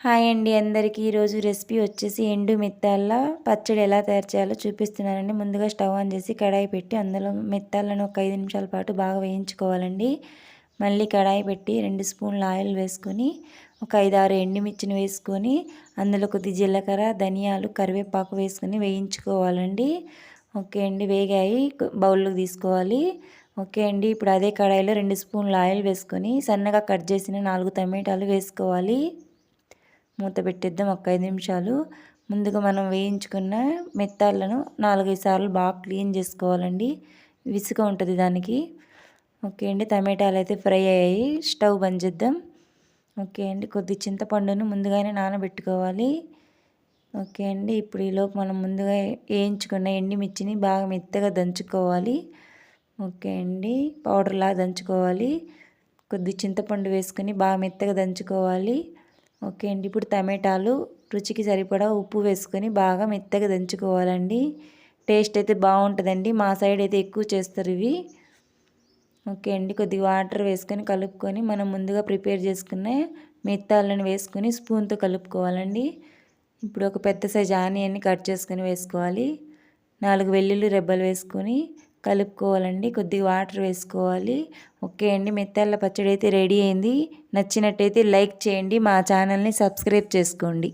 Hi అండి అందరికీ. ఈరోజు రెసిపీ వచ్చేసి ఎండు మెత్తాల పచ్చడి ఎలా తయారు చేయాలో చూపిస్తున్నానండి. ముందుగా స్టవ్ ఆన్ చేసి కడాయి పెట్టి అందులో మెత్తాలను ఒక 5 నిమిషాల పాటు బాగా వేయించుకోవాలండి. మళ్ళీ కడాయి పెట్టి 2 స్పూన్ల ఆయిల్ వేసుకొని ఒక 5-6 ఎండుమిర్చిని వేసుకొని అందులో కొద్ది జీలకర్ర, ధనియాలు, కరివేపాకు వేసుకొని వేయించుకోవాలండి. ఓకే అండి, వేగాయి బౌల్లోకి తీసుకోవాలి. ఓకే అండి, ఇప్పుడు అదే కడాయిలో 2 స్పూన్ల ఆయిల్ వేసుకొని సన్నగా కట్ చేసిన 4 టమాటాలు వేసుకోవాలి. మూత పెట్టేద్దాం ఒక 5 నిమిషాలు. ముందుగా మనం వేయించుకున్న మెత్తాలను 4-5 సార్లు బాగా క్లీన్ చేసుకోవాలండి, విసుక ఉంటుంది దానికి. ఓకే అండి, టమాటాలు అయితే ఫ్రై అయ్యాయి. స్టవ్ బంద్ చేద్దాం. ఓకే అండి, కొద్ది చింతపండును ముందుగానే నానబెట్టుకోవాలి. ఓకే అండి, ఇప్పుడు ఈలోపు మనం ముందుగా వేయించుకున్న ఎండుమిర్చిని బాగా మెత్తగా దంచుకోవాలి. ఓకే అండి, పౌడర్లా దంచుకోవాలి. కొద్ది చింతపండు వేసుకొని బాగా మెత్తగా దంచుకోవాలి. ఓకే అండి, ఇప్పుడు టమాటాలు రుచికి సరిపడా ఉప్పు వేసుకొని బాగా మెత్తగా దంచుకోవాలండి. టేస్ట్ అయితే బాగుంటుందండి, మా సైడ్ అయితే ఎక్కువ చేస్తారు ఇవి. ఓకే అండి, కొద్దిగా వాటర్ వేసుకొని కలుపుకొని మనం ముందుగా ప్రిపేర్ చేసుకున్న మెత్తాలను వేసుకొని స్పూన్తో కలుపుకోవాలండి. ఇప్పుడు ఒక పెద్ద సైజు ఆనియన్ని కట్ చేసుకొని వేసుకోవాలి. 4 వెల్లుల్లి రెబ్బలు వేసుకొని కలుపుకోవాలండి. కొద్దిగా వాటర్ వేసుకోవాలి. ఓకే అండి, మెత్తాల పచ్చడి అయితే రెడీ అయింది. నచ్చినట్టయితే లైక్ చేయండి, మా ఛానల్ని సబ్స్క్రైబ్ చేసుకోండి.